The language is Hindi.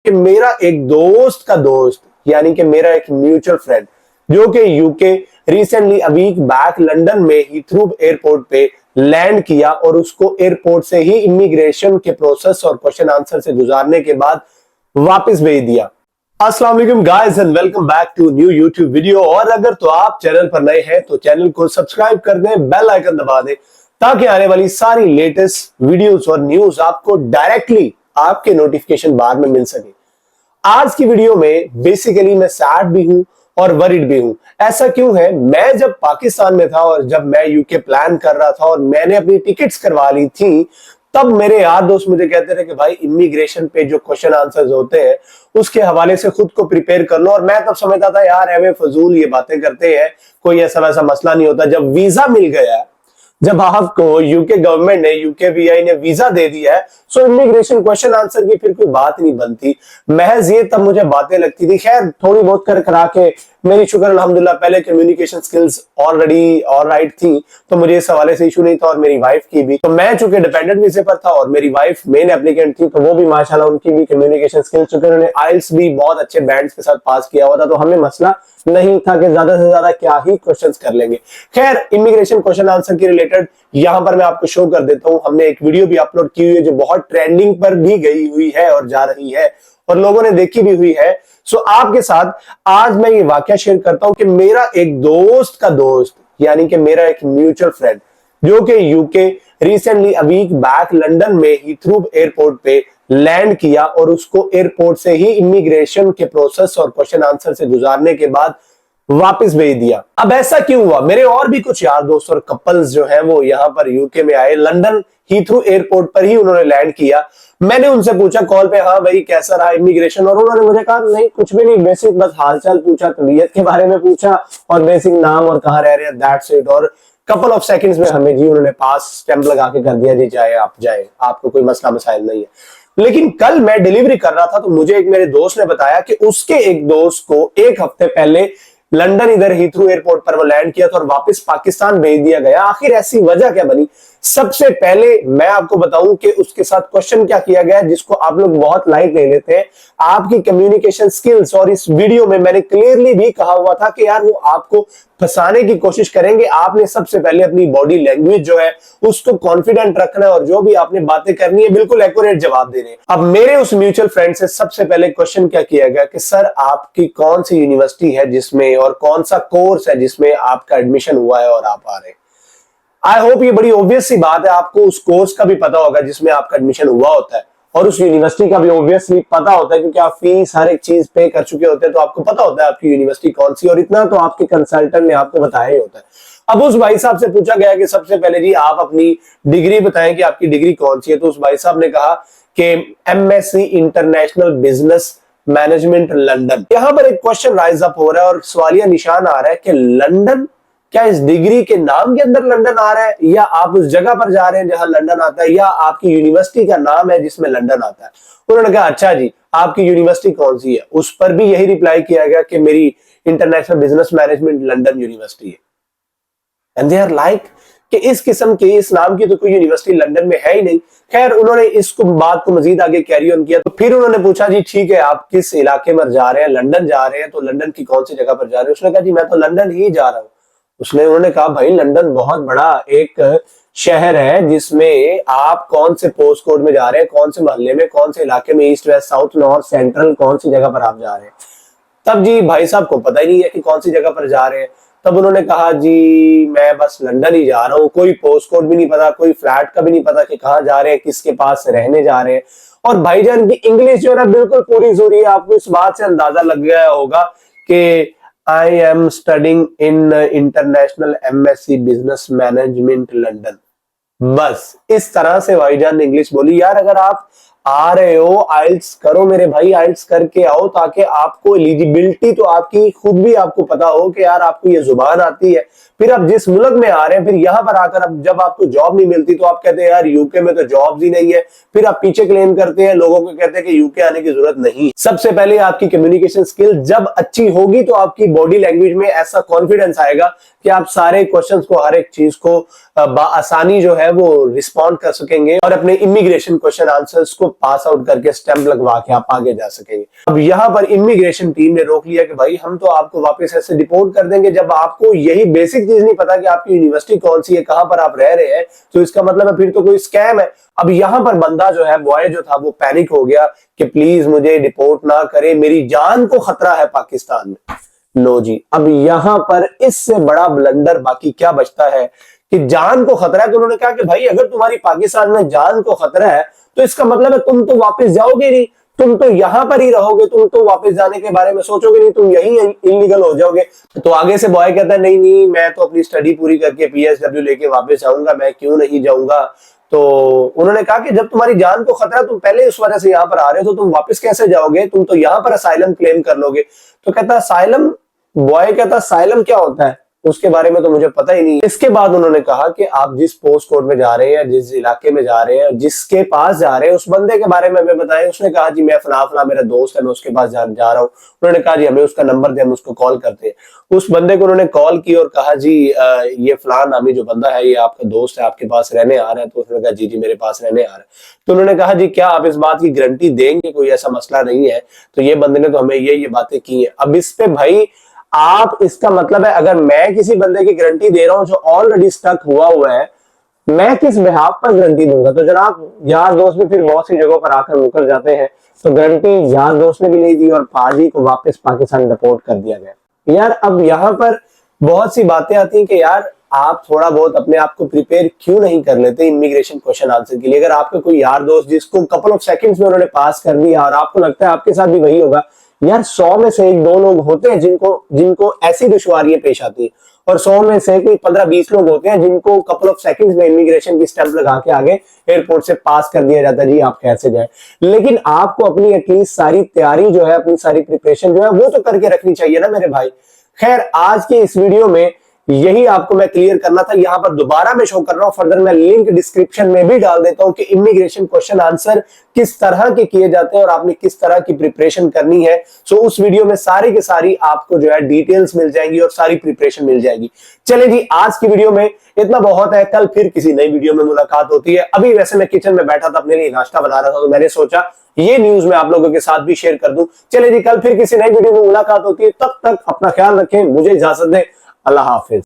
कि मेरा एक दोस्त का दोस्त यानी कि मेरा एक म्यूचुअल फ्रेंड जो कि UK recently a week back London में हीथ्रो एयरपोर्ट पे लैंड किया और उसको एयरपोर्ट से ही इमिग्रेशन के प्रोसेस और क्वेश्चन आंसर से गुजारने के बाद वापस भेज दिया। अस्सलाम वालेकुम guys and welcome back to new YouTube video. और अगर तो आप चैनल पर नए हैं तो चैनल को सब्सक्राइब कर दें, बेल आइकन दबा दें ताकि आने वाली सारी लेटेस्ट वीडियोस और न्यूज आपको डायरेक्टली आपके नोटिफिकेशन बार में मिल सके। आज की वीडियो में बेसिकली मैं सैड भी हूं और वरिड भी हूं। ऐसा क्यों है? मैं जब पाकिस्तान में था और जब मैं यूके प्लान कर रहा था और मैंने अपनी टिकट्स करवा ली थी, तब मेरे यार दोस्त मुझे कहते थे कि भाई इमिग्रेशन पे जो क्वेश्चन आंसर्स होते हैं उसके हवाले से खुद को प्रिपेयर कर लो। और मैं तब समझता था यार हमें फजूल ये बातें करते हैं, कोई ऐसा वैसा मसला नहीं होता। जब वीजा मिल गया, जब आपको यूके गवर्नमेंट ने, यूके वीआई ने वीजा दे दिया है, सो इमिग्रेशन क्वेश्चन आंसर की फिर कोई बात नहीं बनती। महज ये तब मुझे बातें लगती थी। खैर थोड़ी बहुत कर करा के मेरी शुक्र अल्हम्दुलिल्लाह पहले कम्युनिकेशन स्किल्स ऑलरेडी ऑलराइट थी, तो मुझे इस हवाले से इशू नहीं था। और मेरी वाइफ की भी, तो मैं चूंकि डिपेंडेंट वीजे पर था और मेरी वाइफ मेन एप्लीकेंट थी, तो वो भी माशाल्लाह उनकी भी कम्युनिकेशन स्किल्स, चूंकि उन्होंने आइल्स भी बहुत अच्छे बैंड्स के साथ पास किया हुआ था, तो हमें मसला नहीं था कि ज्यादा से ज्यादा क्या ही क्वेश्चंस कर लेंगे। खैर इमिग्रेशन क्वेश्चन आंसर के रिलेटेड यहां पर मैं आपको शो कर देता हूं। हमने एक वीडियो भी अपलोड की हुई है जो बहुत ट्रेंडिंग पर भी गई हुई है और जा रही है और लोगों ने देखी भी हुई है। सो आपके साथ आज मैं ये वाकया शेयर करता हूं कि मेरा एक दोस्त का दोस्त यानी कि मेरा एक म्यूचुअल फ्रेंड जो कि UK recently a week back London में हीथ्रो एयरपोर्ट पे लैंड किया और उसको एयरपोर्ट से ही इमिग्रेशन के प्रोसेस और क्वेश्चन आंसर से गुजारने के बाद वापस भेज दिया। अब ऐसा क्यों हुआ? मेरे और भी कुछ यार दोस्त और कपल्स जो हैं वो यहाँ पर यूके में आए, लंदन हीथ्रो एयरपोर्ट पर ही उन्होंने लैंड किया। मैंने उनसे पूछा कॉल पे, हाँ भाई कैसा रहा इमिग्रेशन, और उन्होंने मुझे कहा नहीं कुछ भी नहीं, बेसिक बस हालचाल पूछा, तबीयत के बारे में पूछा और बेसिक नाम और कहाँ रह रहे हैं, दैट्स इट। और कपल ऑफ सेकंड्स में हमें जी उन्होंने पास स्टैंप लगा के कर दिया, जी जाए आप जाए, आपको कोई मसला मसाइल नहीं है। लेकिन कल मैं डिलीवरी कर रहा था तो मुझे एक मेरे दोस्त ने बताया कि उसके एक दोस्त को एक हफ्ते पहले लंदन इधर हीथ्रो एयरपोर्ट पर वो लैंड किया था और वापस पाकिस्तान भेज दिया गया। आखिर ऐसी वजह क्या बनी? सबसे पहले मैं आपको बताऊं कि उसके साथ क्वेश्चन क्या किया गया जिसको आप लोग बहुत लाइट ले लेते हैं, आपकी कम्युनिकेशन स्किल्स। और इस वीडियो में मैंने क्लियरली भी कहा हुआ था कि यार वो आपको फंसाने की कोशिश करेंगे। आपने सबसे पहले अपनी बॉडी लैंग्वेज जो है उसको कॉन्फिडेंट रखना है और जो भी आपने बातें करनी है बिल्कुल एक्यूरेट जवाब देने। अब मेरे उस म्यूचुअल फ्रेंड से सबसे पहले क्वेश्चन क्या किया गया कि सर आपकी कौन सी यूनिवर्सिटी है जिसमें और कौन सा कोर्स है जिसमें आपका एडमिशन हुआ है और आप आ रहे हैं। आई होप ये बड़ी ऑब्वियस सी बात है, आपको उस कोर्स का भी पता होगा जिसमें आपका एडमिशन हुआ होता है और उस यूनिवर्सिटी का भी ऑब्वियसली पता होता है क्योंकि आप फीस हर एक चीज पे कर चुके होते हैं, तो आपको पता होता है आपकी यूनिवर्सिटी कौन सी, और इतना तो आपके कंसल्टेंट ने आपको बताया ही होता है। अब उस भाई साहब से पूछा गया कि सबसे पहले जी आप अपनी डिग्री बताएं कि आपकी डिग्री कौन सी है। तो उस भाई साहब ने कहा कि MSc international business management London. यहां पर एक क्वेश्चन राइज अप हो रहा है और सवालिया निशान आ रहा है कि लंदन, क्या इस डिग्री के नाम के अंदर लंदन आ रहा है या आप उस जगह पर जा रहे हैं जहां लंदन आता है, या आपकी यूनिवर्सिटी का नाम है जिसमें लंदन आता है। उन्होंने कहा अच्छा जी आपकी यूनिवर्सिटी कौन सी है? उस पर भी यही रिप्लाई किया गया कि मेरी international business management London university है। एंड दे आर लाइक कि इस किस्म के इस नाम की तो कोई यूनिवर्सिटी लंदन में है ही नहीं। खैर उन्होंने इसको बात को मजीद आगे कैरी ऑन किया, तो फिर उन्होंने पूछा जी ठीक है आप किस इलाके में जा रहे हैं? लंदन जा रहे हैं, तो लंदन की कौन सी जगह पर जा रहे हैं? उसने कहा जी मैं तो लंदन ही जा रहा हूं। उन्होंने कहा भाई लंदन बहुत बड़ा एक शहर है जिसमें आप कौन से पोस्ट कोड में जा रहे हैं, कौन से मोहल्ले में, कौन से इलाके में, east west south north central, कौन सी जगह पर आप जा रहे हैं? तब जी भाई साहब को पता ही नहीं है कि कौन सी जगह पर जा रहे हैं। तब उन्होंने कहा जी मैं बस लंदन ही जा रहा हूँ, कोई पोस्ट कोड भी नहीं पता, कोई फ्लैट का भी नहीं पता कि कहाँ जा रहे हैं, किसके पास रहने जा रहे हैं। और भाईजान की इंग्लिश जो है ना बिल्कुल पूरी सूरी है। आपको इस बात से अंदाजा लग गया होगा कि I am studying in international MSc Business Management London। बस इस तरह से भाईजान ने इंग्लिश बोली। यार अगर आप आ रहे हो आइल्स करो मेरे भाई, आइल्स करके आओ ताकि आपको एलिजिबिलिटी तो आपकी खुद भी आपको पता हो कि यार आपको ये जुबान आती है। फिर आप जिस मुल्क में आ रहे हैं, फिर यहाँ पर आकर अब जब आपको जॉब नहीं मिलती तो आप कहते हैं यार यूके में तो जॉब ही नहीं है, फिर आप पीछे क्लेम करते हैं, लोगों को कहते हैं कि यूके आने की जरूरत नहीं। सबसे पहले आपकी कम्युनिकेशन स्किल जब अच्छी होगी तो आपकी बॉडी लैंग्वेज में ऐसा कॉन्फिडेंस आएगा कि आप सारे क्वेश्चंस को, हर एक चीज को आसानी जो है वो रिस्पॉन्ड कर सकेंगे और अपने इमिग्रेशन क्वेश्चन आंसर्स को पास आउट करके स्टैंप लगवा के आप आगे जा सकेंगे। अब यहाँ पर इमिग्रेशन टीम ने रोक लिया कि भाई हम तो आपको वापस ऐसे डिपोर्ट कर देंगे, जब आपको यही बेसिक चीज नहीं पता कि आपकी यूनिवर्सिटी कौन सी है, कहां पर आप रह रहे हैं, तो इसका मतलब है फिर तो कोई स्कैम है। अब यहाँ पर बंदा जो है, बॉय जो था, वो पैनिक हो गया कि प्लीज मुझे डिपोर्ट ना करे, मेरी जान को खतरा है पाकिस्तान में। लो जी, अब यहां पर इससे बड़ा ब्लंडर बाकी क्या बचता है कि जान को खतरा है। तो उन्होंने कहा कि भाई अगर तुम्हारी पाकिस्तान में जान को खतरा है तो इसका मतलब है तुम तो वापस जाओगे नहीं, तुम तो यहां पर ही रहोगे, तुम तो वापस जाने के बारे में सोचोगे नहीं, तुम यही इलीगल हो जाओगे। तो आगे से बॉय कहता है नहीं नहीं, मैं तो अपनी स्टडी पूरी करके PSW लेके वापस आऊंगा, मैं क्यों नहीं जाऊंगा। तो उन्होंने कहा कि जब तुम्हारी जान को खतरा, तुम पहले इस वजह से यहाँ पर आ रहे हो, तो तुम वापस कैसे जाओगे, तुम तो यहाँ पर असाइलम क्लेम कर लोगे। तो कहता असाइलम, बॉय कहता असाइलम क्या होता है, उसके बारे में तो मुझे पता ही नहीं। इसके बाद उन्होंने कहा कि आप जिस पोस्ट कोड में जा रहे हैं, जिस इलाके में जा रहे हैं, जिसके पास जा रहे हैं, उस बंदे के बारे में हमें बताएं। उसने कहा जी मैं फला फला मेरा दोस्त है, मैं उसके पास जा रहा हूँ। उन्होंने कहा जी हमें उसका नंबर दे, हम उसको कॉल करते हैं। उस बंदे को उन्होंने कॉल की और कहा जी ये फला नामी जो बंदा है, ये आपका दोस्त है, आपके पास रहने आ रहा है। तो उसने कहा जी जी मेरे पास रहने आ रहा है। तो उन्होंने कहा जी क्या आप इस बात की गारंटी देंगे, कोई ऐसा मसला नहीं है। तो ये बंदे ने तो हमें ये बातें की है। अब इस पे भाई आप, इसका मतलब है अगर मैं किसी बंदे की गारंटी दे रहा हूं जो ऑलरेडी स्टक हुआ है, मैं किस बिहाफ पर गारंटी दूंगा। तो जनाब यार दोस्त भी फिर बहुत सी जगहों पर आकर मुकर जाते हैं। तो गारंटी यार दोस्त ने भी नहीं दी और पाजी को वापस पाकिस्तान डिपोर्ट कर दिया गया। यार अब यहाँ पर बहुत सी बातें आती हैं कि यार आप थोड़ा बहुत अपने आप को प्रिपेयर क्यों नहीं कर लेते इमिग्रेशन क्वेश्चन आंसर के लिए। अगर आपका कोई यार दोस्त जिसको कपल ऑफ सेकंड्स में उन्होंने पास कर दिया और आपको लगता है आपके साथ भी वही होगा, यार 100 में से 1-2 लोग होते हैं जिनको ऐसी दुश्वारियां पेश आती है, और 100 में से कोई 15-20 लोग होते हैं जिनको कपल ऑफ सेकंड्स में इमिग्रेशन की स्टैंप लगा के आगे एयरपोर्ट से पास कर दिया जाता है, जी आप कैसे जाए। लेकिन आपको अपनी एटलीस्ट सारी तैयारी जो है, अपनी सारी प्रिपरेशन जो है वो तो करके रखनी चाहिए ना मेरे भाई। खैर आज के इस वीडियो में यही आपको मैं क्लियर करना था। यहां पर दोबारा मैं शो कर रहा हूं, फर्दर मैं लिंक डिस्क्रिप्शन में भी डाल देता हूं कि इमिग्रेशन क्वेश्चन आंसर किस तरह के किए जाते हैं और आपने किस तरह की प्रिपरेशन करनी है। सो उस वीडियो में सारी के सारी आपको जो है डिटेल्स मिल जाएंगी और सारी प्रिपरेशन मिल जाएगी। चले जी आज की वीडियो में इतना बहुत है, कल फिर किसी नई वीडियो में मुलाकात होती है। अभी वैसे मैं किचन में बैठा था, अपने लिए नाश्ता बना रहा था, तो मैंने सोचा ये न्यूज मैं आप लोगों के साथ भी शेयर कर दूं। चले जी कल फिर किसी नई वीडियो में मुलाकात होती है, तब तक अपना ख्याल रखें, मुझे इजाजत दें, अल्लाह हाफिज।